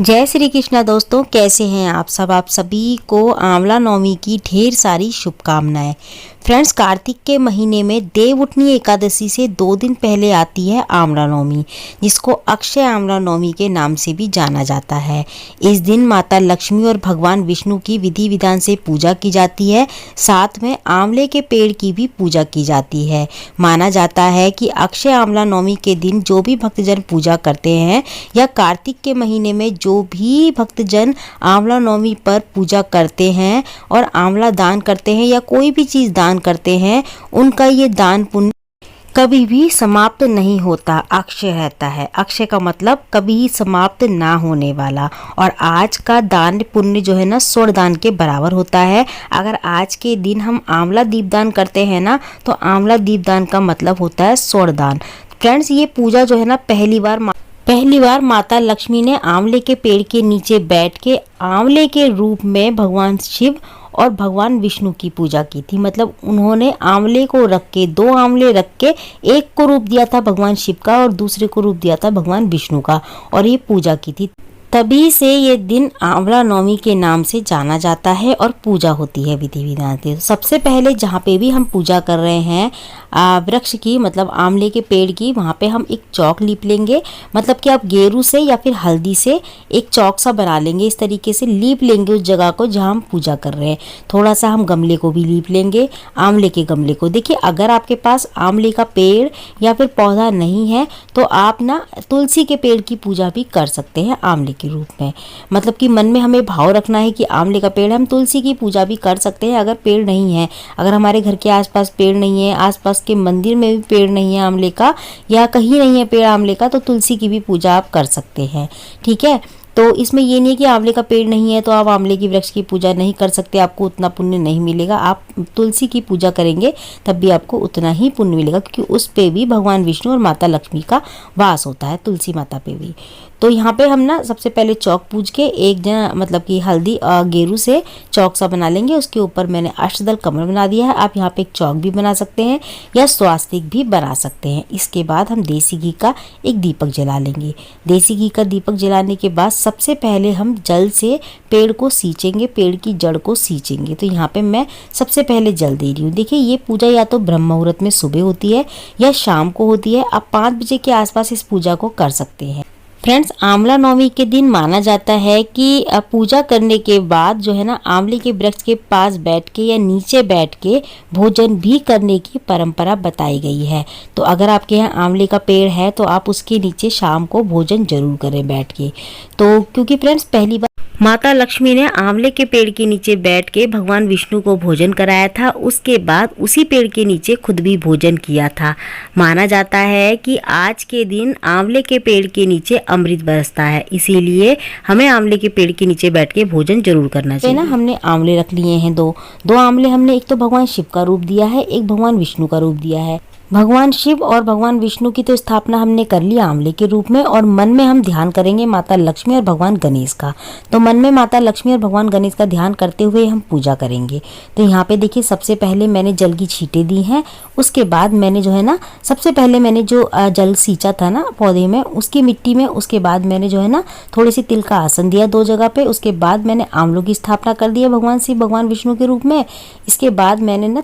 जय श्री कृष्णा दोस्तों, कैसे हैं आप सब। आप सभी को आंवला नवमी की ढेर सारी शुभकामनाएं। फ्रेंड्स, कार्तिक के महीने में देवउठनी एकादशी से 2 दिन पहले आती है आंवला नवमी, जिसको अक्षय आंवला नवमी के नाम से भी जाना जाता है। इस दिन माता लक्ष्मी और भगवान विष्णु की विधि विधान से पूजा की जाती है। साथ में आंवले के पेड़ की भी पूजा की जाती है। माना जाता है कि अक्षय आंवला नवमी के दिन जो भी भक्तजन पूजा करते हैं या कार्तिक के महीने में जो भी भक्तजन आंवला नवमी पर पूजा करते हैं और आंवला दान करते हैं या कोई भी चीज़ दान करते हैं, उनका ये दान पुण्य कभी भी समाप्त नहीं होता, अक्षय रहता है। अक्षय का मतलब कभी समाप्त ना होने वाला। और आज का दान पुण्य जो है ना, स्वर्ण दान के बराबर होता है। अगर आज के दिन हम आंवला दीपदान करते हैं ना, तो आंवला दीपदान का मतलब होता है स्वर्ण दान। फ्रेंड्स, ये पूजा जो है ना, पहली बार माता लक्ष्मी ने आंवले के पेड़ के नीचे बैठ के आंवले के रूप में भगवान शिव और भगवान विष्णु की पूजा की थी। मतलब उन्होंने आंवले को रख के, 2 आंवले रख के, एक को रूप दिया था भगवान शिव का और दूसरे को रूप दिया था भगवान विष्णु का, और ये पूजा की थी। तभी से ये दिन आंवला नवमी के नाम से जाना जाता है और पूजा होती है विधि विधान से। सबसे पहले जहाँ पे भी हम पूजा कर रहे हैं वृक्ष की, मतलब आंवले के पेड़ की, वहाँ पे हम एक चौक लीप लेंगे। मतलब कि आप गेरू से या फिर हल्दी से एक चौक सा बना लेंगे। इस तरीके से लीप लेंगे उस जगह को जहाँ हम पूजा कर रहे हैं। थोड़ा सा हम गमले को भी लीप लेंगे, आंवले के गमले को। देखिए, अगर आपके पास आंवले का पेड़ या फिर पौधा नहीं है तो आप ना तुलसी के पेड़ की पूजा भी कर सकते हैं आंवले के रूप में। मतलब कि मन में हमें भाव रखना है कि आंवले का पेड़ है, हम तुलसी की पूजा भी कर सकते हैं अगर पेड़ नहीं है। अगर हमारे घर के आसपास पेड़ नहीं है, आसपास के मंदिर में भी पेड़ नहीं है आंवले का, या कहीं नहीं है पेड़ आंवले का, तो तुलसी की भी पूजा आप कर सकते हैं। ठीक है, तो इसमें ये नहीं है कि आंवले का पेड़ नहीं है तो आप आंवले की वृक्ष की पूजा नहीं कर सकते, आपको उतना पुण्य नहीं मिलेगा। आप तुलसी की पूजा करेंगे तब भी आपको उतना ही पुण्य मिलेगा, क्योंकि उस पे भी भगवान विष्णु और माता लक्ष्मी का वास होता है, तुलसी माता पे भी। तो यहाँ पे हम ना सबसे पहले चौक पूज के मतलब कि हल्दी और गेरू से चौक सा बना लेंगे। उसके ऊपर मैंने अष्टदल कमल बना दिया है। आप यहाँ पे एक चौक भी बना सकते हैं या स्वास्तिक भी बना सकते हैं। इसके बाद हम देसी घी का एक दीपक जला लेंगे। देसी घी का दीपक जलाने के बाद सबसे पहले हम जल से पेड़ को सींचेंगे, पेड़ की जड़ को सींचेंगे। तो यहाँ पे मैं सबसे पहले जल दे रही हूँ। देखिए, ये पूजा या तो ब्रह्म मुहूर्त में सुबह होती है या शाम को होती है। आप 5 बजे के आसपास इस पूजा को कर सकते हैं। फ्रेंड्स, आंवला नवमी के दिन माना जाता है कि पूजा करने के बाद जो है ना, आंवले के वृक्ष के पास बैठ के या नीचे बैठ के भोजन भी करने की परंपरा बताई गई है। तो अगर आपके यहाँ आंवले का पेड़ है तो आप उसके नीचे शाम को भोजन जरूर करें बैठ के। तो क्योंकि फ्रेंड्स, पहली बार माता लक्ष्मी ने आंवले के पेड़ के नीचे बैठ के भगवान विष्णु को भोजन कराया था। उसके बाद उसी पेड़ के नीचे खुद भी भोजन किया था। माना जाता है कि आज के दिन आंवले के पेड़ के नीचे अमृत बरसता है, इसीलिए हमें आंवले के पेड़ के नीचे बैठ के भोजन जरूर करना चाहिए। ना, हमने आंवले रख लिए हैं, दो आंवले हमने, एक तो भगवान शिव का रूप दिया है, एक भगवान विष्णु का रूप दिया है। भगवान शिव और भगवान विष्णु की तो स्थापना हमने कर ली आंवले के रूप में, और मन में हम ध्यान करेंगे माता लक्ष्मी और भगवान गणेश का। तो मन में माता लक्ष्मी और भगवान गणेश का ध्यान करते हुए हम पूजा करेंगे। तो यहाँ पे देखिए, सबसे पहले मैंने जल की छींटे दी हैं। उसके बाद मैंने जो है ना, सबसे पहले मैंने जो जल सींचा था ना पौधे में, उसकी मिट्टी में, उसके बाद मैंने जो है ना थोड़ी सी तिल का आसन दिया 2 जगह पे। उसके बाद मैंने आंवलों की स्थापना कर दी है भगवान शिव भगवान विष्णु के रूप में। इसके बाद मैंने ना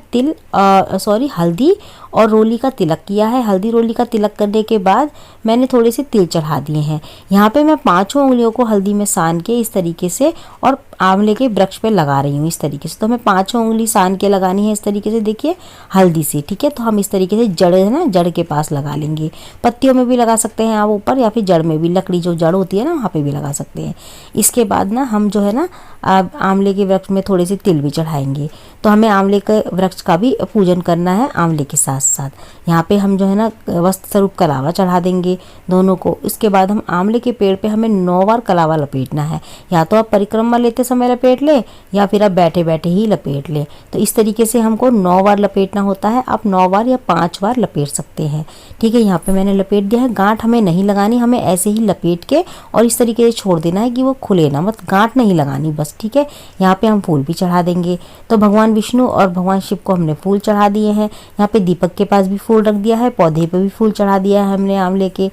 हल्दी और रोली का तिलक किया है। हल्दी रोली का तिलक करने के बाद मैंने थोड़े से तिल चढ़ा दिए हैं। यहाँ पे मैं 5 उंगलियों को हल्दी में सान के इस तरीके से और आंवले के वृक्ष पे लगा रही हूँ इस तरीके से। तो हमें 5 उंगली सान के लगानी है इस तरीके से, देखिए, हल्दी से। ठीक है, तो हम इस तरीके से जड़ है ना, जड़ के पास लगा लेंगे। पत्तियों में भी लगा सकते हैं आप ऊपर, या फिर जड़ में भी, लकड़ी जो जड़ होती है ना वहाँ पे भी लगा सकते हैं। इसके बाद ना हम जो है ना आंवले के वृक्ष में थोड़े से तिल भी चढ़ाएंगे। तो हमें आंवले के वृक्ष का भी पूजन करना है आंवले के साथ साथ। यहाँ पे हम जो है ना वस्त्र स्वरूप कलावा चढ़ा देंगे दोनों को। इसके बाद हम आंवले के पेड़ पे हमें 9 बार कलावा लपेटना है। या तो आप परिक्रमा लेते समय लपेट लें या फिर आप बैठे बैठे ही लपेट लें। तो इस तरीके से हमको 9 बार लपेटना होता है। आप 9 बार या 5 बार लपेट सकते हैं। ठीक है, यहाँ पे मैंने लपेट दिया है। गांठ हमें नहीं लगानी, हमें ऐसे ही लपेट के और इस तरीके से छोड़ देना है कि वो खुले ना, मत गांठ नहीं लगानी बस। ठीक है, यहाँ पे हम फूल भी चढ़ा देंगे। तो भगवान विष्णु और भगवान शिव को हमने फूल चढ़ा दिए हैं। यहाँ पे दीपक के पास भी फूल रख दिया है, पौधे पे भी फूल चढ़ा दिया है हमने आंवले के।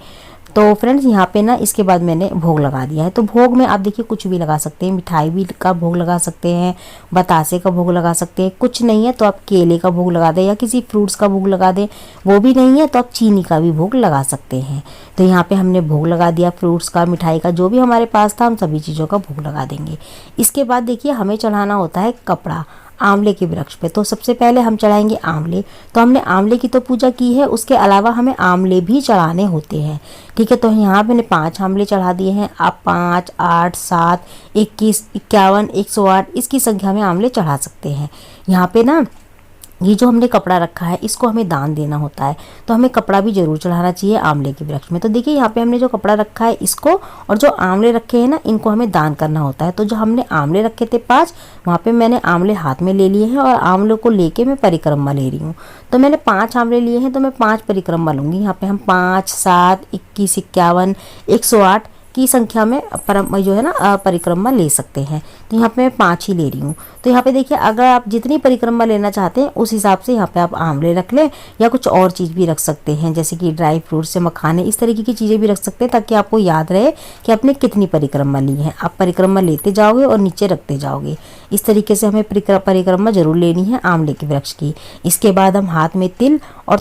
तो फ्रेंड्स यहाँ पे ना इसके बाद मैंने भोग लगा दिया है। तो भोग में आप देखिए कुछ भी लगा सकते हैं, मिठाई भी का भोग लगा सकते हैं, बतासे का भोग लगा सकते हैं, कुछ नहीं है तो आप केले का भोग लगा दें या किसी फ्रूट्स का भोग लगा दें, वो भी नहीं है तो आप चीनी का भी भोग लगा सकते हैं। तो यहाँ पे हमने भोग लगा दिया फ्रूट्स का, मिठाई का, जो भी हमारे पास था हम सभी चीज़ों का भोग लगा देंगे। इसके बाद देखिए हमें चढ़ाना होता है कपड़ा आंवले के वृक्ष पे। तो सबसे पहले हम चढ़ाएंगे आंवले। तो हमने आंवले की तो पूजा की है, उसके अलावा हमें आंवले भी चढ़ाने होते हैं। ठीक है, तो यहाँ मैंने 5 आंवले चढ़ा दिए हैं। आप 5, 8, 7, 21, 51, 108 इसकी संख्या में आंवले चढ़ा सकते हैं। यहाँ पे ना ये जो हमने कपड़ा रखा है इसको हमें दान देना होता है, तो हमें कपड़ा भी जरूर चढ़ाना चाहिए आंवले के वृक्ष में। तो देखिए यहाँ पे हमने जो कपड़ा रखा है इसको और जो आंवले रखे हैं ना इनको हमें दान करना होता है। तो जो हमने आंवले रखे थे 5, वहाँ पे मैंने आंवले हाथ में ले लिए हैं और आंवलों को लेके मैं परिक्रमा ले रही हूँ। तो मैंने 5 आंवले लिए हैं तो मैं 5 परिक्रमा लूँगी। यहाँ पे हम 5, 7, 21, 51, 108 की संख्या में जो है ना परिक्रमा ले सकते हैं। तो यहाँ पे मैं 5 ही ले रही हूँ। तो यहाँ पे देखिए अगर आप जितनी परिक्रमा लेना चाहते हैं उस हिसाब से यहाँ पे आप आंवले रख लें या कुछ और चीज़ भी रख सकते हैं, जैसे कि ड्राई फ्रूट से मखाने, इस तरीके की चीज़ें भी रख सकते हैं ताकि आपको याद रहे कि आपने कितनी परिक्रमा ली है। आप परिक्रमा लेते जाओगे और नीचे रखते जाओगे। इस तरीके से हमें परिक्रमा जरूर लेनी है आंवले के वृक्ष की। इसके बाद हम हाथ में तिल और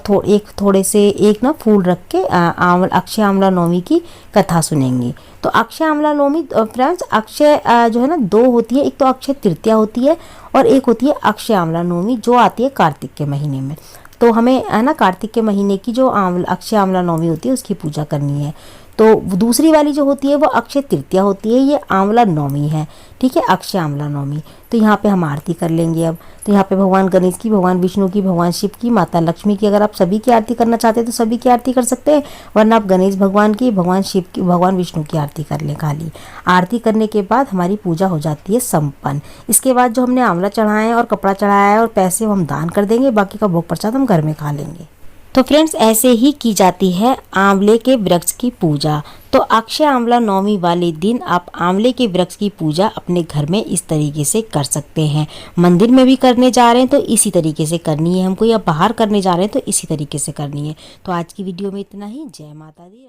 थोड़े से एक ना फूल रख के अक्षय आंवला नवमी की कथा सुनेंगे। तो अक्षय आंवला नवमी फ्रेंड्स, अक्षय जो है ना 2 होती है, एक तो अक्षय तृतीया होती है और एक होती है अक्षय आंवला नवमी जो आती है कार्तिक के महीने में। तो हमें है ना कार्तिक के महीने की जो अक्षय आंवला नवमी होती है उसकी पूजा करनी है। तो दूसरी वाली जो होती है वो अक्षय तृतीया होती है, ये आंवला नवमी है। ठीक है, अक्षय आंवला नवमी। तो यहाँ पे हम आरती कर लेंगे अब। तो यहाँ पे भगवान गणेश की, भगवान विष्णु की, भगवान शिव की, माता लक्ष्मी की, अगर आप सभी की आरती करना चाहते हैं तो सभी की आरती कर सकते हैं, वरना आप गणेश भगवान की, भगवान शिव की, भगवान विष्णु की आरती कर लें खाली। आरती करने के बाद हमारी पूजा हो जाती है संपन्न। इसके बाद जो हमने आंवला चढ़ाया है और कपड़ा चढ़ाया है और पैसे हम दान कर देंगे, बाकी का भोग प्रसाद हम घर में खा लेंगे। तो फ्रेंड्स ऐसे ही की जाती है आंवले के वृक्ष की पूजा। तो अक्षय आंवला नवमी वाले दिन आप आंवले के वृक्ष की पूजा अपने घर में इस तरीके से कर सकते हैं। मंदिर में भी करने जा रहे हैं तो इसी तरीके से करनी है हमको, या बाहर करने जा रहे हैं तो इसी तरीके से करनी है। तो आज की वीडियो में इतना ही। जय माता दी।